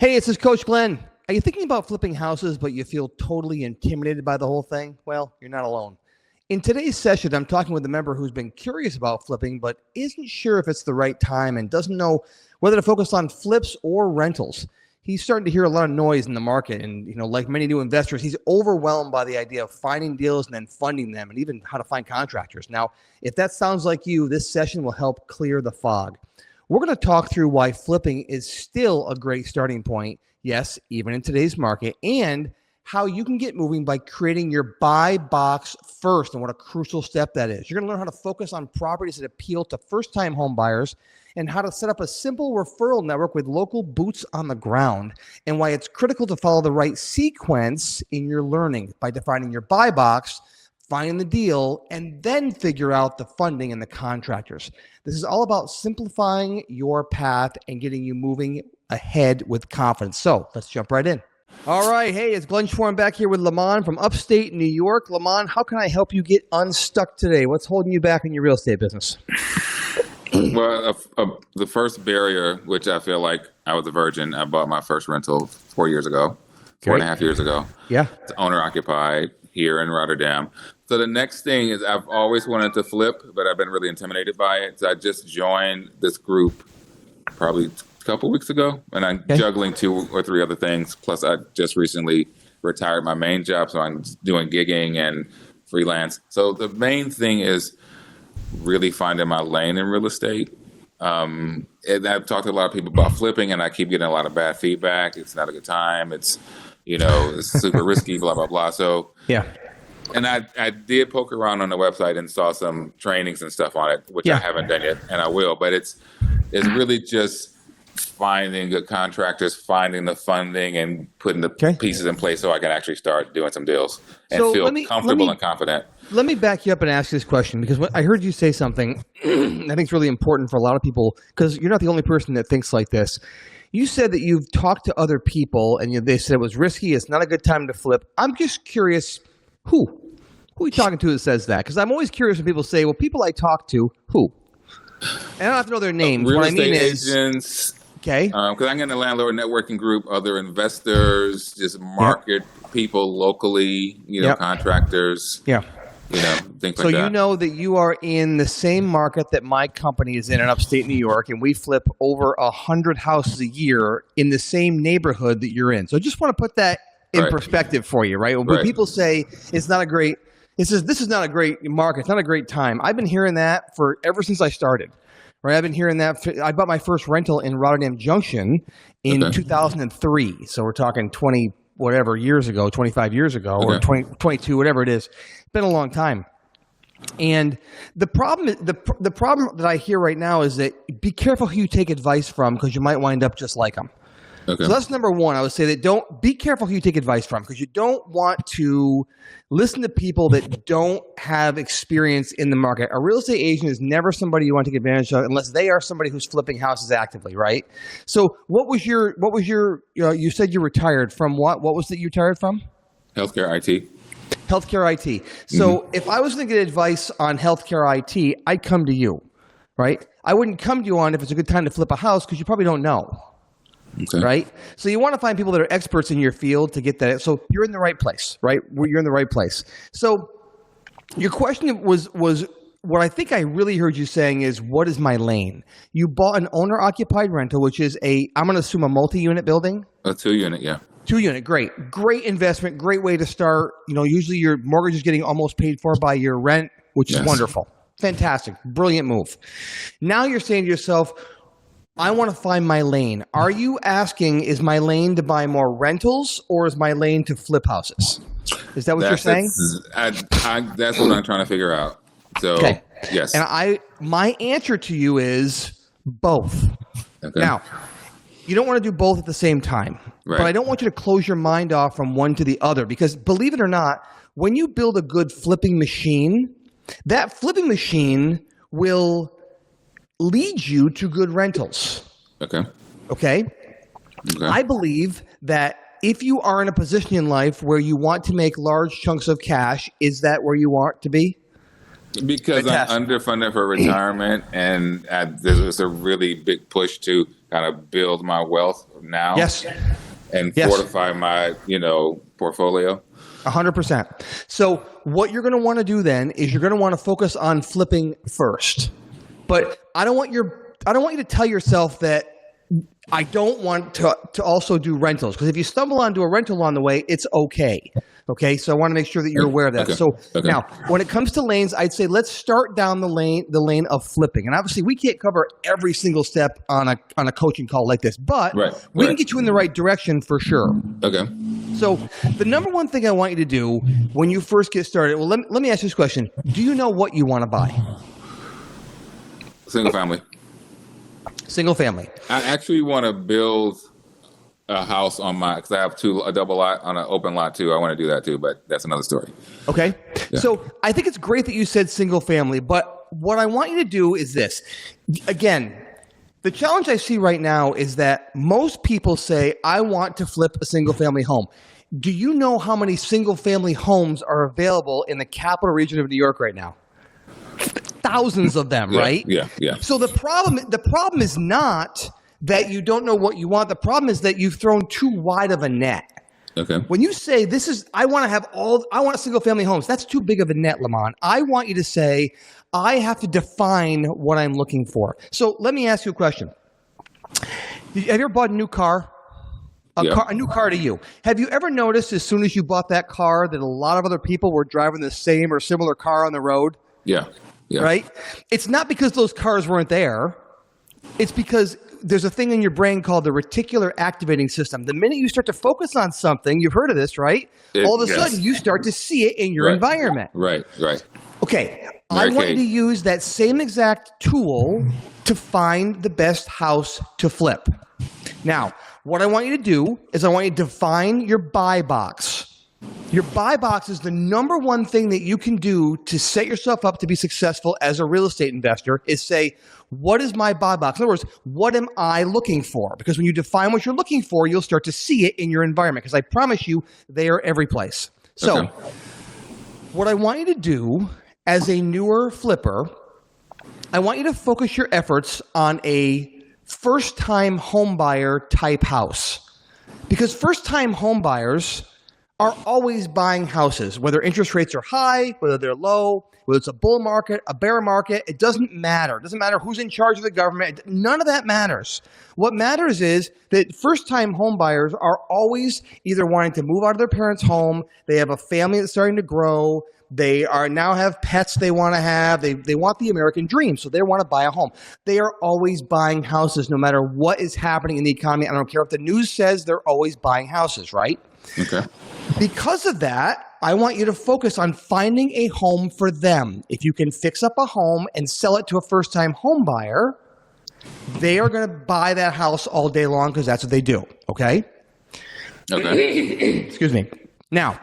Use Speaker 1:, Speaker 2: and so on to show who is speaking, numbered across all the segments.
Speaker 1: Hey, this is Coach Glenn. Are you thinking about flipping houses, but you feel totally intimidated by the whole thing? Well, you're not alone. In today's session, I'm talking with a member who's been curious about flipping, but isn't sure if it's the right time and doesn't know whether to focus on flips or rentals. He's starting to hear a lot of noise in the market, and like many new investors, he's overwhelmed by the idea of finding deals and then funding them, and even how to find contractors. Now, if that sounds like you, this session will help clear the fog. We're going to talk through why flipping is still a great starting point, yes, even in today's market, and how you can get moving by creating your buy box first, and what a crucial step that is. You're going to learn how to focus on properties that appeal to first-time home buyers and how to set up a simple referral network with local boots on the ground, and why it's critical to follow the right sequence in your learning by defining your buy box, finding the deal, and then figure out the funding and the contractors. This is all about simplifying your path and getting you moving ahead with confidence. So let's jump right in. All right. Hey, it's Glenn Schwarm back here with Lamont from upstate New York. Lamont, how can I help you get unstuck today? What's holding you back in your real estate business?
Speaker 2: Well, the first barrier, which I feel like I was a virgin, I bought my first rental 4 years ago, Great. 4.5 years ago.
Speaker 1: Yeah.
Speaker 2: It's owner occupied here in Rotterdam. So the next thing is I've always wanted to flip, but I've been really intimidated by it. So I just joined this group probably a couple weeks ago, and I'm juggling 2 or 3 other things. Plus, I just recently retired my main job, so I'm doing gigging and freelance. So the main thing is really finding my lane in real estate. And I've talked to a lot of people about flipping, and I keep getting a lot of bad feedback. It's not a good time. It's it's super risky, blah, blah, blah. So
Speaker 1: yeah.
Speaker 2: And I did poke around on the website and saw some trainings and stuff on it, which I haven't done yet, and I will. But it's really just finding good contractors, finding the funding, and putting the pieces in place so I can actually start doing some deals and feel comfortable and confident.
Speaker 1: Let me back you up and ask you this question, because I heard you say something I think is really important for a lot of people, because you're not the only person that thinks like this. You said that you've talked to other people, and they said it was risky, it's not a good time to flip. I'm just curious, who are you talking to that says that? Because I'm always curious when people say, well, people I talk to, who? And I don't have to know their names.
Speaker 2: Real
Speaker 1: what
Speaker 2: estate
Speaker 1: I mean
Speaker 2: agents.
Speaker 1: Okay.
Speaker 2: Because I'm in the landlord networking group, other investors, just market people locally, contractors.
Speaker 1: Yeah.
Speaker 2: Things like that.
Speaker 1: So you know that you are in the same market that my company is in upstate New York, and we flip over 100 houses a year in the same neighborhood that you're in. So I just want to put that in perspective for you, right? When people say it's not a great, this is not a great market, it's not a great time. I've been hearing that ever since I started, right? I've been hearing that. I bought my first rental in Rotterdam Junction in 2003. So we're talking 25 years ago, or 22, whatever it is. It's been a long time. And the problem that I hear right now is that be careful who you take advice from, because you might wind up just like them. Okay. So that's number one. I would say that be careful who you take advice from, because you don't want to listen to people that don't have experience in the market. A real estate agent is never somebody you want to take advantage of unless they are somebody who's flipping houses actively, right? So what was your you said you retired from what? What was it you retired from?
Speaker 2: Healthcare IT.
Speaker 1: Healthcare IT. So if I was going to get advice on healthcare IT, I'd come to you, right? I wouldn't come to you on if it's a good time to flip a house, because you probably don't know. Okay. Right? So you want to find people that are experts in your field to get that. So you're in the right place, right? You're in the right place. So your question was what I think I really heard you saying is, what is my lane? You bought an owner-occupied rental, which is I'm going to assume a multi-unit building?
Speaker 2: A 2-unit, yeah.
Speaker 1: 2-unit, great. Great investment, great way to start. Usually your mortgage is getting almost paid for by your rent, which is wonderful. Fantastic. Brilliant move. Now you're saying to yourself, I want to find my lane. Are you asking, is my lane to buy more rentals, or is my lane to flip houses? Is that what you're saying?
Speaker 2: That's what I'm trying to figure out. So, yes.
Speaker 1: And my answer to you is both. Okay. Now, you don't want to do both at the same time. Right. But I don't want you to close your mind off from one to the other, because believe it or not, when you build a good flipping machine, that flipping machine will lead you to good rentals. Okay. I believe that if you are in a position in life where you want to make large chunks of cash, is that where you want to be?
Speaker 2: Because I'm underfunded for retirement, and there's a really big push to kind of build my wealth now.
Speaker 1: Yes.
Speaker 2: and
Speaker 1: Yes.
Speaker 2: fortify my, portfolio.
Speaker 1: 100%. So what you're going to want to do then is you're going to want to focus on flipping first. But I don't want you to tell yourself that I don't want to also do rentals, because if you stumble onto a rental along the way, it's okay. Okay, so I want to make sure that you're aware of that.
Speaker 2: Okay.
Speaker 1: So
Speaker 2: Okay.
Speaker 1: now, when it comes to lanes, I'd say let's start down the lane of flipping. And obviously, we can't cover every single step on a coaching call like this, but we can get you in the right direction for sure.
Speaker 2: Okay.
Speaker 1: So the number one thing I want you to do when you first get started, well, let me ask you this question. Do you know what you want to buy?
Speaker 2: Single family.
Speaker 1: Single family.
Speaker 2: I actually want to build a house on because I have a double lot on an open lot too. I want to do that too, but that's another story.
Speaker 1: Okay.
Speaker 2: Yeah.
Speaker 1: So I think it's great that you said single family, but what I want you to do is this. Again, the challenge I see right now is that most people say, I want to flip a single family home. Do you know how many single family homes are available in the capital region of New York right now? Thousands of them, right?
Speaker 2: Yeah.
Speaker 1: So the problem is not that you don't know what you want. The problem is that you've thrown too wide of a net.
Speaker 2: Okay.
Speaker 1: When you say I want single family homes, that's too big of a net, Lamont. I want you to say, I have to define what I'm looking for. So let me ask you a question. Have you ever bought a new car? A new car to you. Have you ever noticed as soon as you bought that car that a lot of other people were driving the same or similar car on the road?
Speaker 2: Yeah.
Speaker 1: Right? It's not because those cars weren't there. It's because there's a thing in your brain called the reticular activating system. The minute you start to focus on something, you've heard of this, right? All of a sudden, you start to see it in your environment.
Speaker 2: Right.
Speaker 1: Okay. I want you to use that same exact tool to find the best house to flip. Now, what I want you to do is I want you to define your buy box. Your buy box is the number one thing that you can do to set yourself up to be successful as a real estate investor is say, what is my buy box? In other words, what am I looking for? Because when you define what you're looking for, you'll start to see it in your environment, because I promise you, they are every place. So what I want you to do as a newer flipper, I want you to focus your efforts on a first-time homebuyer type house, because first-time homebuyers are always buying houses, whether interest rates are high, whether they're low, whether it's a bull market, a bear market. It doesn't matter. It doesn't matter who's in charge of the government. None of that matters. What matters is that first-time homebuyers are always either wanting to move out of their parents' home, they have a family that's starting to grow, they now have pets they want to have, they want the American dream, so they want to buy a home. They are always buying houses no matter what is happening in the economy. I don't care what the news says, they're always buying houses, right?
Speaker 2: Okay.
Speaker 1: Because of that, I want you to focus on finding a home for them. If you can fix up a home and sell it to a first-time home buyer, they are going to buy that house all day long because that's what they do, okay?
Speaker 2: Okay.
Speaker 1: Excuse me. Now,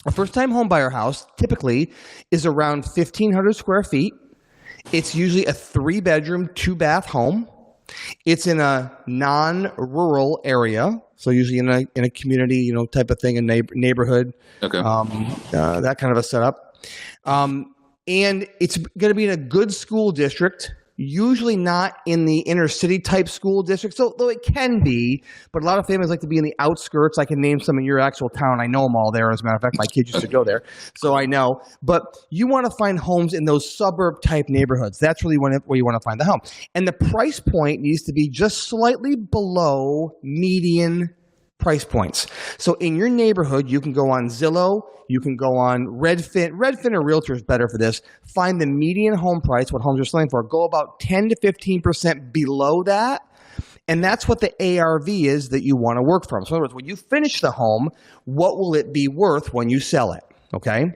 Speaker 1: a first-time home buyer house typically is around 1,500 square feet. It's usually a 3-bedroom, 2-bath home. It's in a non-rural area, so usually in a community, type of thing, a neighborhood.
Speaker 2: Okay.
Speaker 1: That kind of a setup. And it's going to be in a good school district, usually not in the inner city type school district. So though it can be, but a lot of families like to be in the outskirts. I can name some in your actual town. I know them all there. As a matter of fact, my kids used to go there, so I know. But you want to find homes in those suburb type neighborhoods. That's really where you want to find the home. And the price point needs to be just slightly below median price points. So in your neighborhood, you can go on Zillow, you can go on Redfin. Redfin or Realtor is better for this. Find the median home price, what homes are selling for. Go about 10 to 15% below that. And that's what the ARV is that you want to work from. So in other words, when you finish the home, what will it be worth when you sell it? Okay.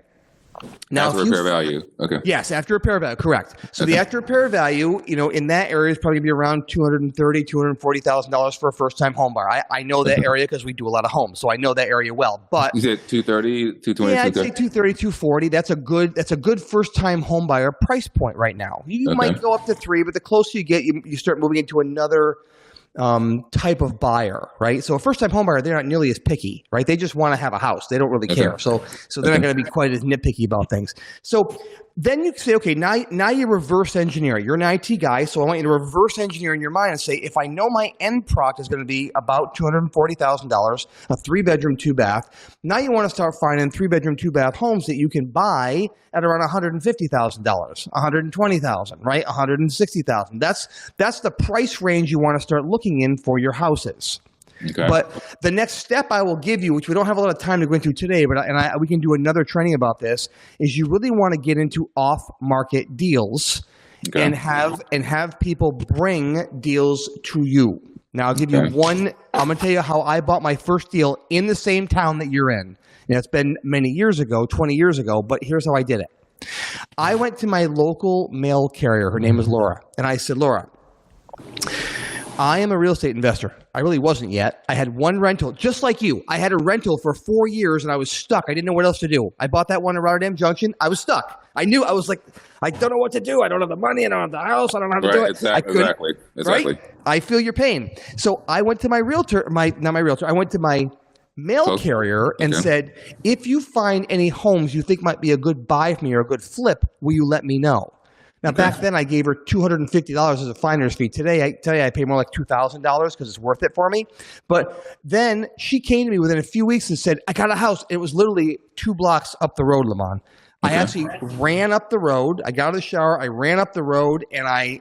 Speaker 1: Now,
Speaker 2: after repair value. Okay.
Speaker 1: Yes, after repair value, correct. So the after repair value, in that area is probably going to be around $230,000, $240,000 for a first-time home buyer. I know that area because we do a lot of homes, so I know that area well. But
Speaker 2: you said 230, 220,
Speaker 1: yeah, I'd say 230, 240. That's a good first-time home buyer price point right now. You might go up to 3, but the closer you get, you start moving into another type of buyer, right? So a first-time home buyer, they're not nearly as picky, right? They just want to have a house. They don't really care. So they're not going to be quite as nitpicky about things. So then you say, okay, now you reverse engineer it. You're an IT guy, so I want you to reverse engineer in your mind and say, if I know my end product is going to be about $240,000, a 3-bedroom, 2-bath, now you want to start finding 3-bedroom, 2-bath homes that you can buy at around $150,000, $120,000, right? $160,000. That's the price range you want to start looking in for your houses.
Speaker 2: Okay.
Speaker 1: But the next step I will give you, which we don't have a lot of time to go into today, but we can do another training about this, is you really want to get into off-market deals and have people bring deals to you. Now, I'll give you one. I'm going to tell you how I bought my first deal in the same town that you're in. And it's been many years ago, 20 years ago, but here's how I did it. I went to my local mail carrier. Her name is Laura. And I said, Laura, I am a real estate investor. I really wasn't yet. I had one rental, just like you. I had a rental for 4 years and I was stuck. I didn't know what else to do. I bought that one in Rotterdam Junction. I was stuck. I was like, I don't know what to do. I don't have the money. I don't have the house. I don't know how to do it.
Speaker 2: Exactly.
Speaker 1: Right? I feel your pain. So I went to my realtor, I went to my mail carrier and said, if you find any homes you think might be a good buy for me or a good flip, will you let me know? Now, back then, I gave her $250 as a finder's fee. Today, I pay more like $2,000 because it's worth it for me. But then she came to me within a few weeks and said, I got a house. It was literally 2 blocks up the road, Lamont. I actually ran up the road. I got out of the shower. I ran up the road, and I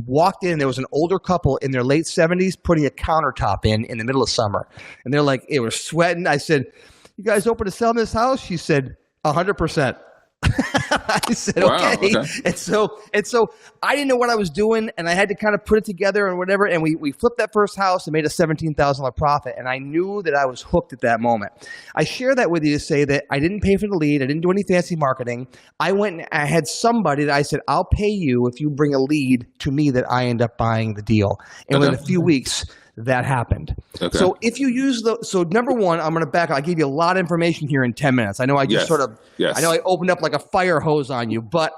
Speaker 1: walked in. There was an older couple in their late 70s putting a countertop in the middle of summer. And they're like, it was sweating. I said, you guys open to sell this house? She said, 100%. I said, okay. And so I didn't know what I was doing, and I had to kind of put it together and whatever. And we flipped that first house and made a $17,000 profit. And I knew that I was hooked at that moment. I share that with you to say that I didn't pay for the lead. I didn't do any fancy marketing. I went and I had somebody that I said, I'll pay you if you bring a lead to me that I end up buying the deal. And within a few weeks, that happened. So if you use so number one, I'm going to back up. I gave you a lot of information here in 10 minutes. I know I just I know I opened up like a fire hose on you, but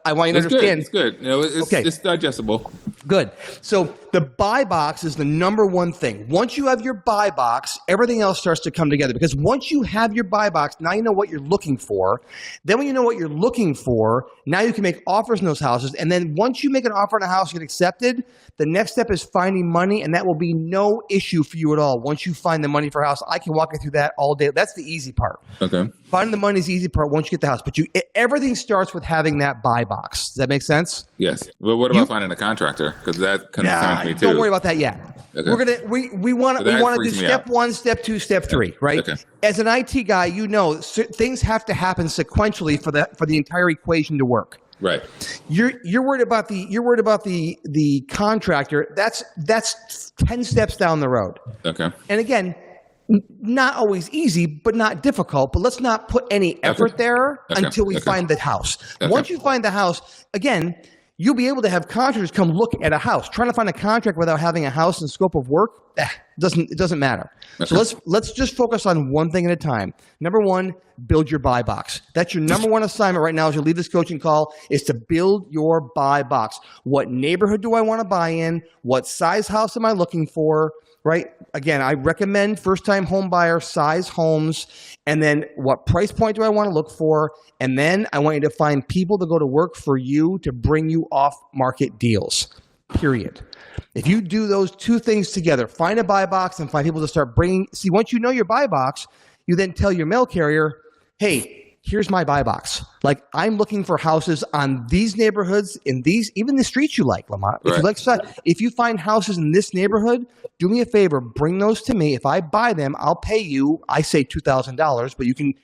Speaker 1: I want you to understand.
Speaker 2: It's good. It's digestible.
Speaker 1: Good. So the buy box is the number one thing. Once you have your buy box, everything else starts to come together, because once you have your buy box, now you know what you're looking for. Then when you know what you're looking for, now you can make offers in those houses. And then once you make an offer on a house, get accepted, the next step is finding money, and that will be no issue for you at all. Once you find the money for a house, I can walk you through that all day. That's the easy part. Finding the money is the easy part once you get the house. But everything starts with having that buy box. Does that make sense?
Speaker 2: Yes. Well, what about finding a contractor? Because that concerns me too.
Speaker 1: Don't worry about that yet. We want to do step 1, step 2, step 3, right? As an IT guy, you know things have to happen sequentially for the entire equation to work.
Speaker 2: Right.
Speaker 1: You're worried about the contractor. That's 10 steps down the road. Okay. And again, not always easy, but not difficult. But let's not put any effort there until we find the house. Once you find the house, again, you'll be able to have contractors come look at a house. Trying to find a contract without having a house and scope of work, it doesn't matter. So let's just focus on one thing at a time. Number one, build your buy box. That's your number one assignment right now as you leave this coaching call, is to build your buy box. What neighborhood do I want to buy in? What size house am I looking for? Right? Again, I recommend first-time home buyer size homes. And then what price point do I want to look for? And then I want you to find people to go to work for you to bring you off-market deals, period. If you do those two things together, find a buy box and find people to start bringing. See, once you know your buy box, you then tell your mail carrier, hey, here's my buy box. Like, I'm looking for houses on these neighborhoods, in these, even the streets you like, Lamont. If you find houses in this neighborhood, do me a favor, bring those to me. If I buy them, I'll pay you, I say $2,000, but you can,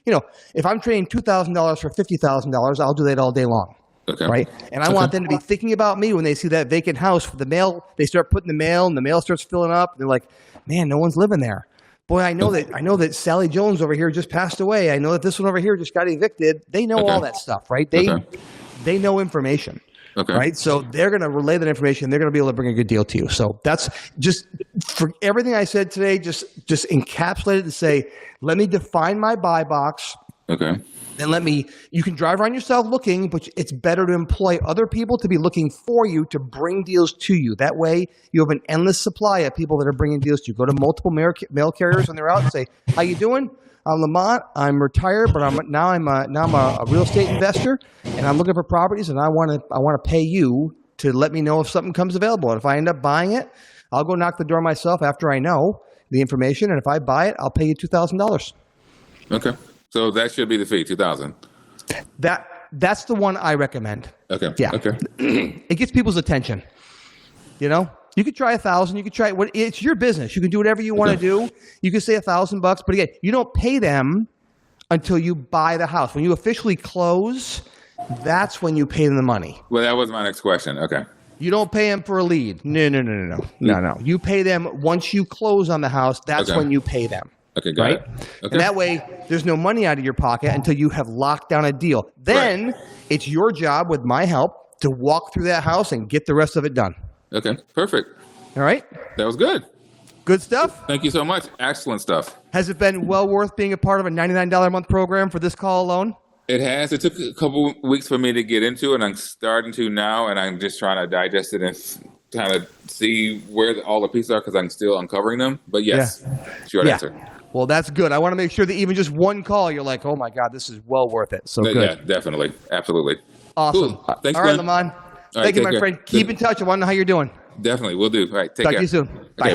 Speaker 1: if I'm trading $2,000 for $50,000, I'll do that all day long. Right? And I want them to be thinking about me when they see that vacant house for the mail. They start putting the mail and the mail starts filling up. They're like, man, no one's living there. Boy, I know that Sally Jones over here just passed away. I know that this one over here just got evicted. They know all that stuff, right? They know information, right? So they're going to relay that information. They're going to be able to bring a good deal to you. So that's just, for everything I said today, just encapsulate it and say, let me define my buy box.
Speaker 2: Okay.
Speaker 1: Then you can drive around yourself looking, but it's better to employ other people to be looking for you to bring deals to you. That way you have an endless supply of people that are bringing deals to you. Go to multiple mail carriers when they're out and say, how you doing? I'm Lamont. I'm retired, but I'm a real estate investor and I'm looking for properties and I want to pay you to let me know if something comes available. And if I end up buying it, I'll go knock the door myself after I know the information. And if I buy it, I'll pay you $2,000.
Speaker 2: Okay. So that should be the fee, $2,000.
Speaker 1: That's the one I recommend.
Speaker 2: Okay.
Speaker 1: Yeah.
Speaker 2: Okay.
Speaker 1: It gets people's attention. You know, you could try 1,000. You could try it's your business. You can do whatever you want to do. You can say $1,000, but again, you don't pay them until you buy the house. When you officially close, that's when you pay them the money.
Speaker 2: Well, that was my next question. Okay.
Speaker 1: You don't pay them for a lead. No. You pay them once you close on the house. That's when you pay them.
Speaker 2: Okay, got it. Okay.
Speaker 1: And that way, there's no money out of your pocket until you have locked down a deal. Then it's your job, with my help, to walk through that house and get the rest of it done.
Speaker 2: Okay, perfect.
Speaker 1: All right?
Speaker 2: That was good.
Speaker 1: Good stuff?
Speaker 2: Thank you so much. Excellent stuff.
Speaker 1: Has it been well worth being a part of a $99 a month program for this call alone?
Speaker 2: It has. It took a couple weeks for me to get into it, and I'm starting to now, and I'm just trying to digest it and kind of see where all the pieces are because I'm still uncovering them. But yes, short answer.
Speaker 1: Well, that's good. I want to make sure that even just one call, you're like, oh my God, this is well worth it. So good.
Speaker 2: Yeah, definitely. Absolutely.
Speaker 1: Awesome.
Speaker 2: Cool. Thanks,
Speaker 1: all right,
Speaker 2: Glenn.
Speaker 1: Lamont. Thank you, my friend. Keep in touch. I want to know how you're doing.
Speaker 2: Definitely. We'll do. All right. Take
Speaker 1: Talk
Speaker 2: care.
Speaker 1: to you soon.
Speaker 2: Okay.
Speaker 1: Bye.